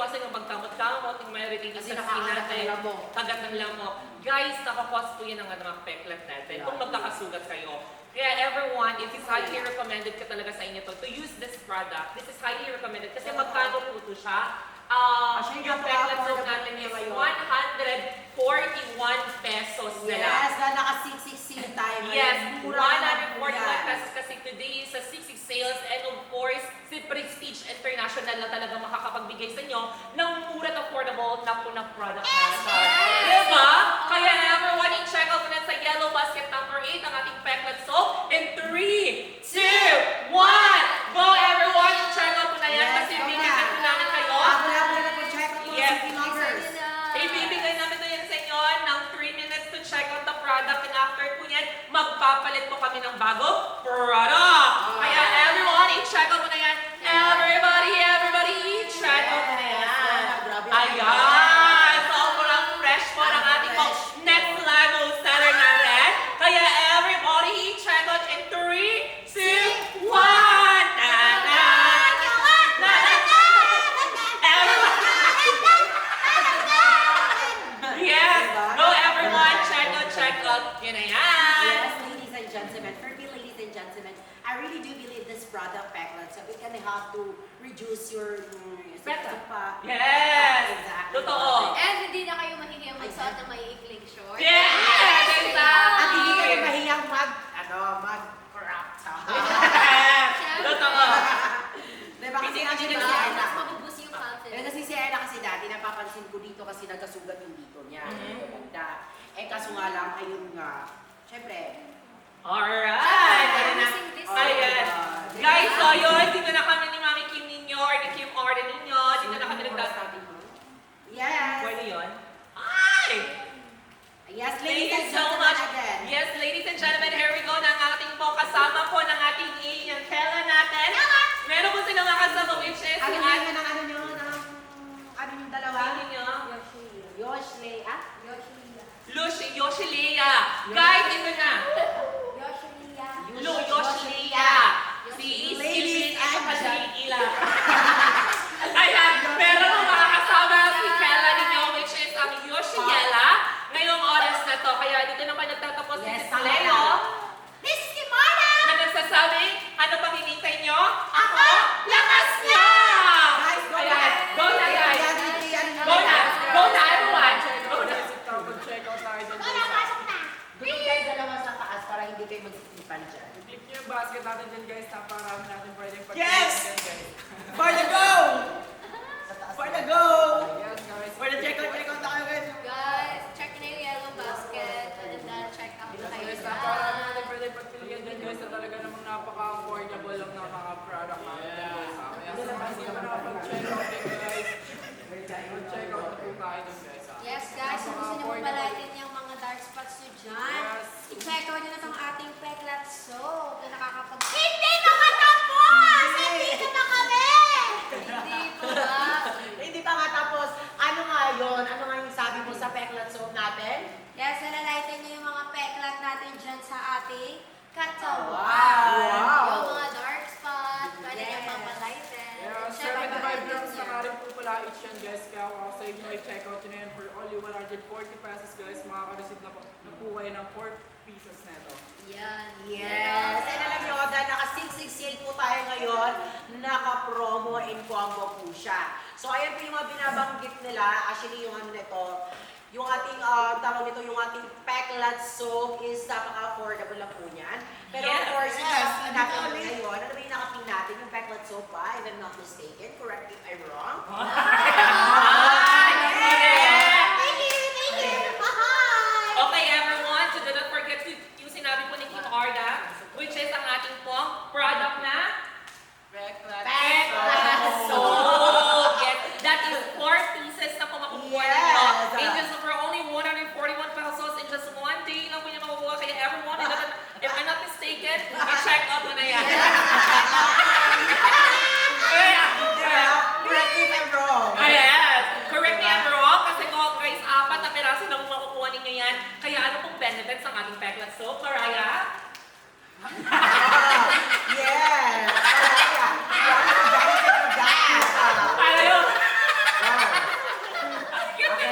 iwasan yung pagkamot-kamot, yung may related sa skin natin. Kagat ng lamok. Guys, nakakos po yan ng mga peklat natin. Kung magkakasugat kayo. Kaya everyone, it is highly recommended ka talaga sa inyo to use this product. This is highly recommended kasi magkano po ito siya? Yung peklat soap natin is 141 pesos na lang. Yes, na naka-666 tayo. Yes, 141 pesos kasi today is a 66 sales and of course, si Prestige International na talaga makakapagbigay sa inyo ng mura at affordable na product natin. Diba? Kaya everyone, i-check out na sa Yellow Basket number 8 ang ating peklat soap in 3, 2, 1! Go everyone! I-check out na yan kasi binigyan ko namin kayo. Yes, ibibigay namin na yan sa inyo ng 3 minutes to check out the product and after po yan, magpapalit po kami ng bagong product. Kaya everyone, i-check out mo na yan. Everybody, i-check out mo na yan. Ayan! Sobrang fresh po ng ating po next level seller natin. Kaya everybody, i-check out in 3, 2, 1! Yun na yan! Yes, ladies and gentlemen. For me, ladies and gentlemen, I really do believe this product, Peklat, so it can help to reduce your pa. Yes! Exactly. Totoo! And hindi na kayo mahihiyang magsuot ng maiikling short. Yes! At hindi kayo Exactly! mahiyang mag-crop top. Totoo! Diba kasi Hindi kasi na si Ella. Mas mabubus yung confidence. Kasi si Ella kasi dati, napapansin ko dito kasi nagkasugat yung dito niya. Ganda. Kaso nga lang, ayun nga. Siyempre. Alright! Ayan. Guys, so Diba? yun, dito na kami ni Mami Kim ninyo or ni Kim Order ninyo. Dito na kami nagsasabi ko. Yes. Pwede yun? Ay! Yes, Thank ladies you and so gentlemen much. again. Yes, ladies and gentlemen, here we go ng ating po kasama po ng ating yung Kela natin. Meron po silang mga kasama which is Ano si nyo Ate. ng ano nyo? Ano yung dalawa? Sino nyo? Yoshle, ah? Yoshi Lea. Guys, ito na. Yoshi Lea. Si Ladies at Ila. Ayan, pero mga kasama si Kela ninyo which is ang Yoshi Yela ngayong oras na to. Kaya dito naman nagtatapos si Leo. This is Kimona! Na nagsasabi, ano pang hinintay nyo? Ako, lakas niya! Guys, go Ayan, back. go na guys! Go na! Go na everyone! Go na! Check out tayo dyan. Doon kayo dalawa sa taas para hindi kayo magsisipan dyan. I-click nyo yung basket natin dyan guys. Napakarami natin pwedeng Yes! dyan guys. For the go! For the go! Yes guys. For the check out tayo guys. Guys, check na yung yellow basket and then check out na kayo Guys, dyan. napakarami natin pwedeng pagpilihan dyan guys. Na talaga namang napaka-affordable lang ng mga product natin dyan guys. Kaya sa mga hindi pa nakapag-check out din guys. Mag-check out na po tayo dyan guys. Yes guys, kung gusto nyo palatin yung mga dark spots nyo dyan, Yes. i-check out nyo na itong ating Peklat soap na nakakapag... Hindi makatapos! Nandito na kami! Hindi po ba? Hindi pa nga tapos. Ano nga yun? Ano nga yung sabi mo sa Peklat soap natin? Yes, nalalighten nyo yung mga Peklat natin dyan sa ating katawan. Wow. Yung mga dark spot, pwede nyo Yes. papalighten. Yeah, Siyempre, 75 grams pag-cleanser. na nga rin po pala each yan guys. Kaya ako sa inyo i-check out nyo yan for only 140 pesos guys. Makaka-receive na po kayo ng 4 pieces neto. Yan. Yes. And alam nyo, dahil naka-666 sale po tayo ngayon, naka-promo and combo po siya. So ayan po yung mga binabanggit nila. Actually, yung ano nito, yung ating, tawag nito, yung ating Peklat soap is napaka-affordable lang po niyan. Pero of course, yung nakapin natin ngayon, ano ba yung nakapin natin? Yung Peklat soap ba? If I'm not mistaken, correct me if I'm wrong. Okay everyone, so do not forget to yung sinabi po ni Kim Arda, which is ang ating pong product na Peklat soap. Yes, that is 4 pieces na po makukuha Yes. ninyo. And just for only 141 pesos in just one day lang po niya makukuha. Kaya everyone, if I'm not mistaken, i-check out mo na yan. Correct me if I'm wrong. Yes, correct me if I'm wrong, kasi guys, 4 na piraso lang makukuha ninyo yan. Kaya ano pong benefits ng ating Peklat soap, Mariah?